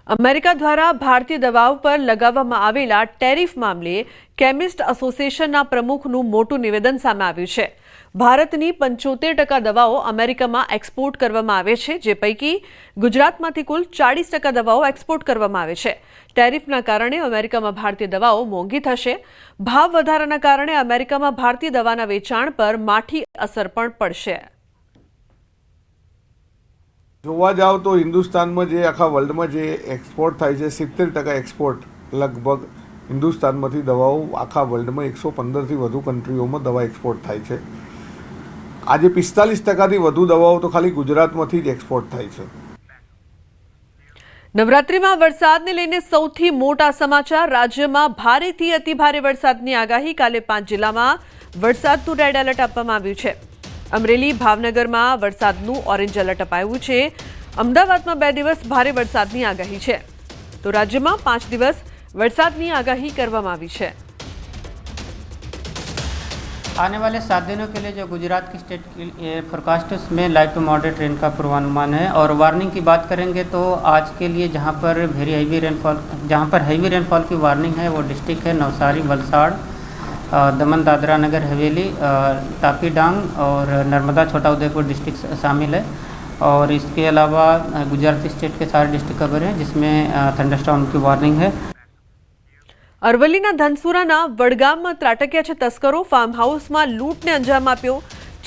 America દ્વારા ભારતીય દવાઓ પર લગાવવામાં આવેલા ટેરિફ મામલે કેમિસ્ટ એસોસિએશનના પ્રમુખનું મોટું નિવેદન સામે આવ્યું છે। ભારતની 75% દવાઓ અમેરિકામાં એક્સપોર્ટ કરવામાં આવે છે, જે પૈકી ગુજરાતમાંથી કુલ 40% દવાઓ એક્સપોર્ટ કરવામાં આવે છે। ટેરિફના કારણે અમેરિકામાં ભારતીય દવાઓ મોંઘી થશે। ભાવ વધારાના કારણે અમેરિકામાં ભારતીય દવાના વેચાણ પર માઠી અસર પણ પડશે। જોવા જાવ તો હિન્દુસ્તાનમાં જે આખા વર્લ્ડમાં જે એક્સપોર્ટ થાય છે 70% એક્સપોર્ટ લગભગ હિન્દુસ્તાનમાંથી દવાઓ આખા વર્લ્ડમાં 115થી વધુ કન્ટ્રીઓમાં દવા એક્સપોર્ટ થાય છે। આજે 45%થી વધુ દવાઓ તો ખાલી ગુજરાતમાંથી જ એક્સપોર્ટ થાય છે। નવરાત્રીમાં વરસાદને લઈને સૌથી મોટા સમાચાર। રાજ્યમાં ભારેથી અતિભારે વરસાદની આગાહી। કાલે 5 જિલ્લામાં વરસાદનું રેડ એલર્ટ આપવામાં આવ્યું છે। અમરેલી, ભાવનગરમાં વરસાદનું ઓરેન્જ એલર્ટ અપાયું છે। અમદાવાદમાં 2 દિવસ ભારે વરસાદની આગાહી છે, તો રાજ્યમાં 5 દિવસ વરસાદની આગાહી કરવામાં આવી છે। आने वाले 7 दिनों के लिए जो गुजरात की स्टेट की फोरकास्ट है उसमें लाइट टू मॉडरेट रेन का पूर्वानुमान है। और वार्निंग की बात करेंगे तो आज के लिए जहां पर हैवी रेनफॉल की वार्निंग है वो डिस्ट्रिक्ट है नवसारी, वलसाड़, दमन, दादरा नगर हवेली, तापी डांग और नर्मदा, छोटा उदयपुर डिस्ट्रिक्ट शामिल है। और इसके अलावा गुजरात स्टेट के सारे डिस्ट्रिक्ट कवर हैं जिसमें थंडरस्टॉर्म की वार्निंग है। અરવલ્લીના ધનસુરાના વડગામમાં ત્રાટક્યા છે તસ્કરો। ફાર્મ હાઉસમાં લૂંટને અંજામ આપ્યો।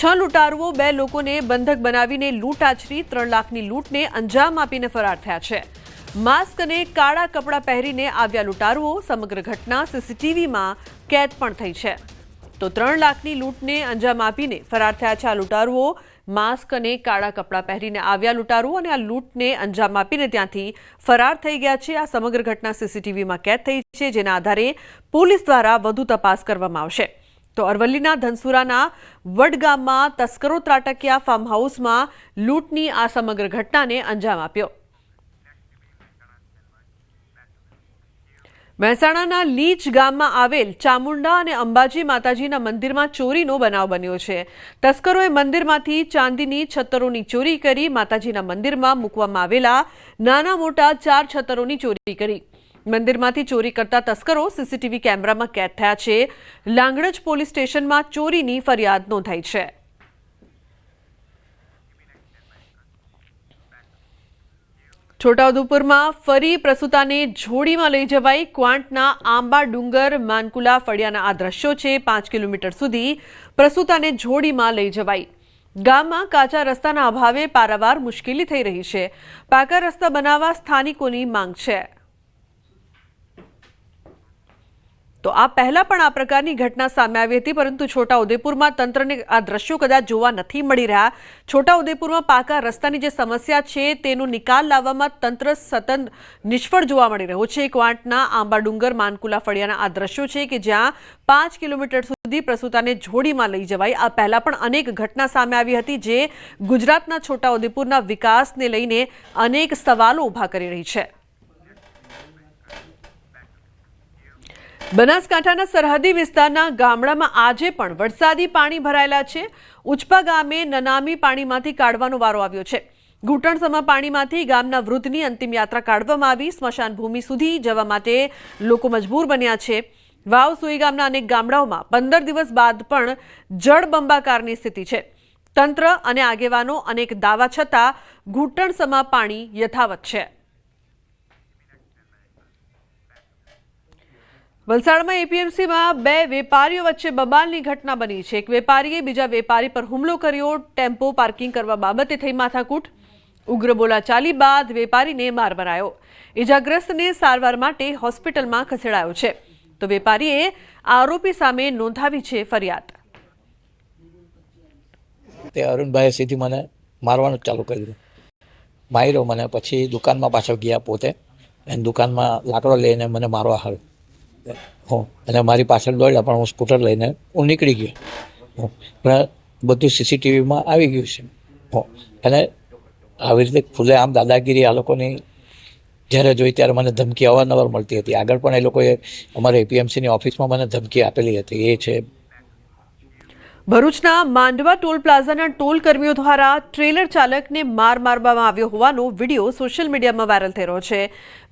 6 લૂંટારુઓ 2 લોકોને બંધક બનાવીને લૂંટ આચરી 3 લાખની લૂંટને અંજામ આપીને ફરાર થયા છે। માસ્ક અને કાળા કપડાં પહેરીને આવ્યા લૂંટારુઓ। સમગ્ર ઘટના સીસીટીવીમાં કેદ પણ થઈ છે। તો 3 લાખની લૂંટને અંજામ આપીને ફરાર થયા છે આ લૂંટારુઓ। માસ્ક અને કાળા કપડાં પહેરીને આવ્યા લૂંટારુઓ અને આ લૂંટને અંજામ આપીને ત્યાંથી ફરાર થઈ ગયા છે। આ સમગ્ર ઘટના સીસીટીવીમાં કેદ થઈ છે, જેના આધારે પોલીસ દ્વારા વધુ તપાસ કરવામાં આવશે। તો અરવલ્લીના ધનસુરાના વડગામમાં તસ્કરો ત્રાટક્યા। ફાર્મ હાઉસમાં લૂંટની આ સમગ્ર ઘટનાને અંજામ આપ્યો। મહેસાણાના લીચ ગામમાં આવેલ ચામુંડા અને અંબાજી માતાજીના મંદિરમાં ચોરીનો બનાવ બન્યો છે। તસ્કરોએ મંદિરમાંથી ચાંદીની છતરોની ચોરી કરી માતાજીના મંદિરમાં મૂકવામાં આવેલા નાના મોટા 4 છતરોની ચોરી કરી। મંદિરમાંથી ચોરી કરતા તસ્કરો સીસીટીવી કેમેરામાં કેદ થયા છે। લાંગણજ પોલીસ સ્ટેશનમાં ચોરીની ફરિયાદ નોંધાઈ છે। છોટાઉદેપુરમાં ફરી પ્રસૂતાને જોડીમાં લઈ જવાઈ। ક્વાંટના આંબા ડુંગર માનકુલા ફળિયાના આ દ્રશ્યો છે। 5 કિલોમીટર સુધી પ્રસૂતાને જોડીમાં લઈ જવાઈ। ગામમાં કાચા રસ્તાના અભાવે પારાવાર મુશ્કેલી થઈ રહી છે। પાકા રસ્તા બનાવવા સ્થાનિકોની માંગ છે। તો આ પહેલા પણ આ પ્રકારની ઘટના સામે આવી હતી, પરંતુ છોટાઉદેપુરમાં તંત્રને આ દ્રશ્યો કદાચ જોવા નથી મળી રહ્યા। છોટાઉદેપુરમાં પાકા રસ્તાની જે સમસ્યા છે તેનો નિકાલ લાવવામાં તંત્ર સતત નિષ્ફળ જોવા મળી રહ્યો છે। ક્વાંટના આંબા ડુંગર માનકુલા ફળિયાના આ દ્રશ્યો છે કે જ્યાં 5 કિલોમીટર સુધી પ્રસૂતાને જોડીમાં લઈ જવાય। આ પહેલા પણ અનેક ઘટના સામે આવી હતી, જે ગુજરાતના છોટાઉદેપુરના વિકાસને લઈને અનેક સવાલો ઊભા કરી રહી છે। બનાસકાંઠાના સરહદી વિસ્તારના ગામડામાં આજે પણ વરસાદી પાણી ભરાયેલા છે। ઉચપા ગામે નનામી પાણીમાંથી કાઢવાનો વારો આવ્યો છે। ઘૂંટણસમા પાણીમાંથી ગામના વૃદ્ધની અંતિમ યાત્રા કાઢવામાં આવી। સ્મશાન ભૂમિ સુધી જવા માટે લોકો મજબૂર બન્યા છે। વાવ સુઈ ગામના અનેક ગામડાઓમાં 15 દિવસ બાદ પણ જળબંબાકારની સ્થિતિ છે। તંત્ર અને આગેવાનો અનેક દાવા છતાં ઘૂંટણસમા પાણી યથાવત છે। વલસાડમાં એપીએમસીમાં 2 વેપારીઓ વચ્ચે બબાલની ઘટના બની છે। એક વેપારીએ બીજા વેપારી પર હુમલો કર્યો। ટેમ્પો પાર્કિંગ કરવા બાબતે થઈ માથાકૂટ। ઉગ્ર બોલાચાલી બાદ વેપારીને માર મરાયો। ઇજાગ્રસ્તને સારવાર માટે હોસ્પિટલમાં ખસેડાયો છે, તો વેપારીએ આરોપી સામે નોંધાવી છે ફરિયાદ। તે અરુણભાઈએ સીધી મને મારવાનું ચાલુ કર્યું। માર્યો મને, પછી દુકાનમાં પાછળ ગયા પોતે, અને દુકાનમાં લાકડો લઈને મને મારવા આવ્યો। અને મારી પાછળ દોડ્યા, પણ હું સ્કૂટર લઈને હું નીકળી ગયો। પણ બધું સીસીટીવીમાં આવી ગયું છે। અને આવી રીતે ખુલ્લેઆમ દાદાગીરી આ લોકોની જ્યારે જોઈ ત્યારે મને ધમકી અવારનવાર મળતી હતી। આગળ પણ એ લોકોએ અમારે એપીએમસીની ઓફિસમાં મને ધમકી આપેલી હતી। એ છે ભરૂચના માંડવા ટોલ પ્લાઝાના ટોલ કર્મીઓ દ્વારા ટ્રેલર ચાલકને મારવામાં આવ્યો હોવાનો વિડીયો સોશિયલ મીડિયામાં વાયરલ થઈ રહ્યો છે.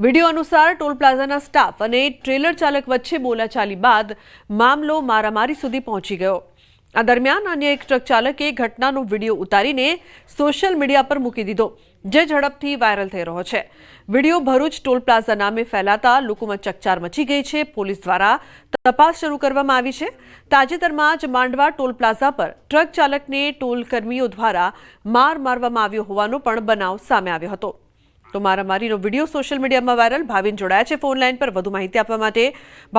વિડીયો અનુસાર ટોલ પ્લાઝાના સ્ટાફ અને ટ્રેલર ચાલક વચ્ચે બોલાચાલી બાદ મામલો મારામારી સુધી પહોંચી ગયો. આ દરમિયાન અન્ય એક ટ્રક ચાલકે ઘટનાનો વિડીયો ઉતારીને સોશિયલ મીડિયા પર મૂકી દીધો, જે ઝડપથી વાયરલ થઈ રહ્યો છે. વિડીયો ભરૂચ ટોલ પ્લાઝા નામે ફેલાતા લોકોમાં ચકચાર મચી ગઈ છે. પોલીસ દ્વારા તપાસ શરૂ કરવામાં આવી છે. તાજેતરમાં જ માંડવા ટોલ પ્લાઝા પર ટ્રક ચાલકને ટોલ કર્મીઓ દ્વારા મારવામાં આવ્યો હોવાનો પણ બનાવ સામે આવ્યો હતો. તો મારામારીનો વિડીયો સોશિયલ મીડિયામાં વાયરલ. ભાવિન જોડાયા છે ફોન લાઈન પર વધુ માહિતી આપવા માટે.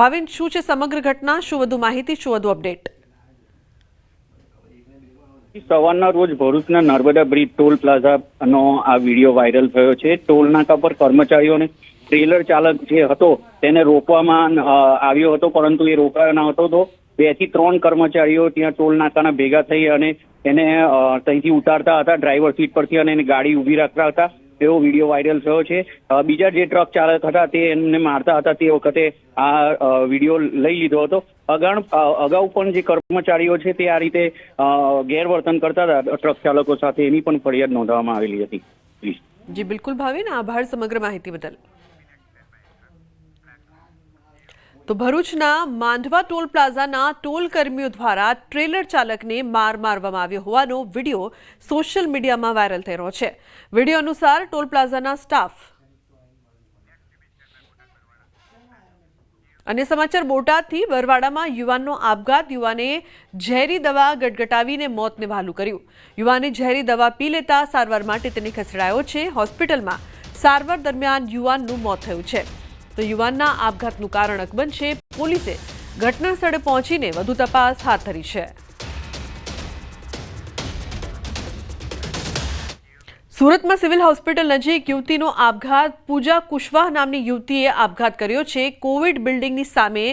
ભાવિન, શું છે સમગ્ર ઘટના? શું વધુ માહિતી, શું વધુ અપડેટ? સવારના રોજ ભરૂચના નર્મદા બ્રિજ ટોલ પ્લાઝાનો આ વિડીયો વાયરલ થયો છે. ટોલ નાકા પર કર્મચારીઓને ટ્રેલર ચાલક જે હતો તેને રોકવામાં આવ્યો હતો, પરંતુ એ રોકાયો ન હતો. તો 2 થી 3 કર્મચારીઓ ત્યાં ટોલ નાકાના ભેગા થઈ અને એને ત્યાંથી ઉતારતા હતા ડ્રાઈવર સીટ પરથી અને એને ગાડી ઊભી રાખતા હતા. એવો વિડીયો વાયરલ થયો છે. બીજા જે ટ્રક ચાલક હતા તે એમને મારતા હતા, તે વખતે આ વિડીયો લઈ લીધો હતો. અગાઉ પણ જે કર્મચારીઓ છે તે આ રીતે ગેરવર્તન કરતા હતા ટ્રક ચાલકો સાથે, એની પણ ફરિયાદ નોંધવામાં આવેલી હતી. જી બિલકુલ ભાવિન, આભાર સમગ્ર માહિતી બદલ. તો ભરૂચના માંડવા ટોલ પ્લાઝાના ટોલ કર્મીઓ દ્વારા ટ્રેલર ચાલકને મારવામાં આવ્યો હોવાનો વિડીયો સોશિયલ મીડિયામાં વાયરલ થઈ રહ્યો છે. વિડીયો અનુસાર ટોલ પ્લાઝાના સ્ટાફ અને સમાચાર બોટાદથી બરવાડામાં યુવાનનો આપઘાત. યુવાને ઝેરી દવા ગટગટાવીને મોતને વહાલું કર્યું. યુવાને ઝેરી દવા પી લેતા સારવાર માટે તેને ખસેડાયો છે. હોસ્પિટલમાં સારવાર દરમિયાન યુવાનનું મોત થયું છે. તો યુવાનના આપઘાતનું કારણ અકબંધ છે. પોલીસે ઘટના સ્થળે પહોંચીને વધુ તપાસ હાથ ધરી છે. સુરતમાં સિવિલ હોસ્પિટલ નજીક યુવતીનો આપઘાત. પૂજા કુશવાહ નામની યુવતીએ આપઘાત કર્યો છે. કોવિડ બિલ્ડિંગની સામે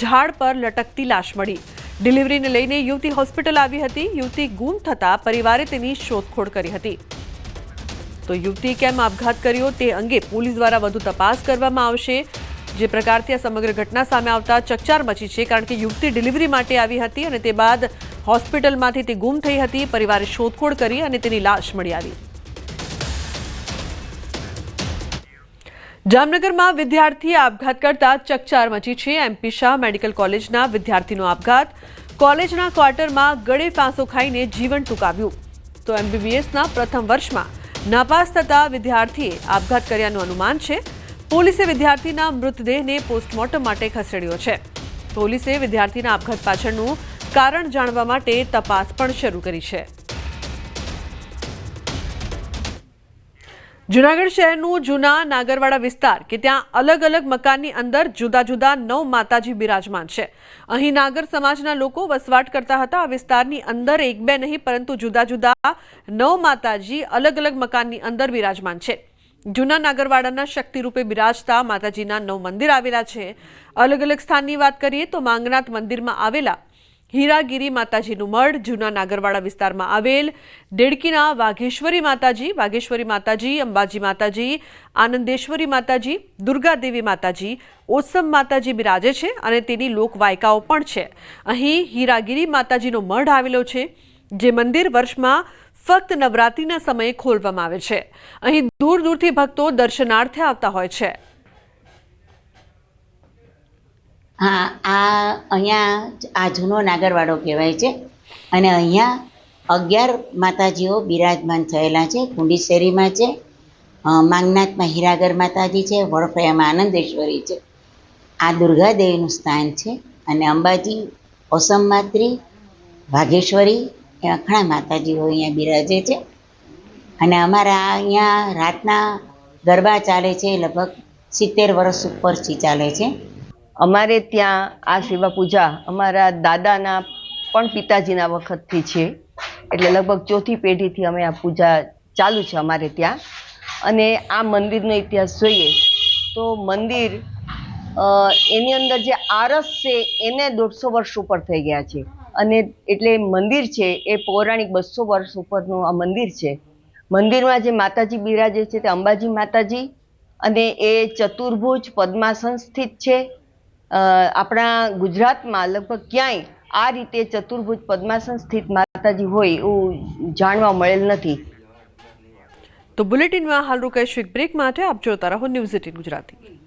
ઝાડ પર લટકતી લાશ મળી. ડિલિવરીને લઈને યુવતી હોસ્પિટલ આવી હતી. યુવતી ગુમ થતા પરિવારે તેની શોધખોળ કરી હતી. તો યુવતીએ કેમ આપઘાત કર્યો તે અંગે પોલીસ દ્વારા વધુ તપાસ કરવામાં આવશે. જે પ્રકારથી આ સમગ્ર ઘટના સામે આવતા ચકચાર મચી છે, કારણ કે યુવતી ડિલિવરી માટે આવી હતી અને તે બાદ હોસ્પિટલમાંથી તે ગુમ થઈ હતી. પરિવારે શોધખોળ કરી અને તેની લાશ મળી આવી. જામનગરમાં વિદ્યાર્થીએ આપઘાત કરતા ચકચાર મચી છે. એમપી શાહ મેડિકલ કોલેજના વિદ્યાર્થીનો આપઘાત. કોલેજના ક્વાર્ટરમાં ગળે ફાંસો ખાઈને જીવન ટૂંકાવ્યું. તો એમબીબીએસના પ્રથમ વર્ષમાં નાપાસ થતા વિદ્યાર્થીએ આપઘાત કર્યાનું અનુમાન છે. પોલીસે વિદ્યાર્થીના મૃતદેહને પોસ્ટમોર્ટમ માટે ખસેડ્યો છે. પોલીસે વિદ્યાર્થીના આપઘાત પાછળનું કારણ જાણવા માટે તપાસ પણ શરૂ કરી છે. જૂનાગઢ શહેરનું જૂના નાગરવાડા વિસ્તાર કે ત્યાં અલગ અલગ મકાનની અંદર જુદા જુદા 9 માતાજી બિરાજમાન છે. અહીં નાગર સમાજના લોકો વસવાટ કરતા હતા. આ વિસ્તારની અંદર 1-2 નહીં, પરંતુ જુદા જુદા 9 માતાજી અલગ અલગ મકાનની અંદર બિરાજમાન છે. જૂના નાગરવાડાના શક્તિ રૂપે બિરાજતા માતાજીના 9 મંદિર આવેલા છે. અલગ અલગ સ્થાનની વાત કરીએ તો માંગનાથ મંદિરમાં આવેલા હીરાગીરી માતાજીનું મઢ, જૂના નાગરવાડા વિસ્તારમાં આવેલ દેડકીના વાઘેશ્વરી માતાજી, અંબાજી માતાજી, આનંદેશ્વરી માતાજી, દુર્ગાદેવી માતાજી, ઓસમ માતાજી બિરાજે છે અને તેની લોકવાયકાઓ પણ છે. અહીં હીરાગીરી માતાજીનો મઢ આવેલો છે, જે મંદિર વર્ષમાં ફક્ત નવરાત્રિના સમયે ખોલવામાં આવે છે. અહીં દૂર દૂરથી ભક્તો દર્શનાર્થે આવતા હોય છે. હા, અહીંયા આ જૂનો નાગરવાડો કહેવાય છે અને અહીંયા 11 માતાજીઓ બિરાજમાન થયેલા છે. કુંડીશેરીમાં છે, માંગનાથમાં હીરાગર માતાજી છે, વડફળિયામાં આનંદેશ્વરી છે, આ દુર્ગાદેવીનું સ્થાન છે અને અંબાજી, ઓસમ માત્રી, વાઘેશ્વરી એ અખણા માતાજીઓ અહીંયા બિરાજે છે. અને અમારા અહીંયા રાતના ગરબા ચાલે છે, લગભગ 70 વર્ષ ઉપરથી ચાલે છે. અમારે ત્યાં આ સેવા પૂજા અમારા દાદાના પણ પિતાજીના વખતથી છે, એટલે લગભગ 4થી પેઢીથી અમે આ પૂજા ચાલુ છે અમારે ત્યાં. અને આ મંદિરનો ઇતિહાસ જોઈએ તો મંદિર એની અંદર જે આરસ છે એને 150 વર્ષ ઉપર થઈ ગયા છે. અને એટલે મંદિર છે એ પૌરાણિક 200 વર્ષ ઉપરનું આ મંદિર છે. મંદિરમાં જે માતાજી બિરાજે છે તે અંબાજી માતાજી અને એ ચતુર્ભુજ પદ્માસન સ્થિત છે. આપણા ગુજરાતમાં લગભગ ક્યાંય આ રીતે ચતુર્ભુજ પદ્માસન સ્થિત માતાજી હોય એવું જાણવા મળેલ નથી. તો બુલેટિનમાં હાલ રોકાઈશું એક બ્રેક માટે. આપ જોતા રહો ન્યૂઝ 18 ગુજરાતી.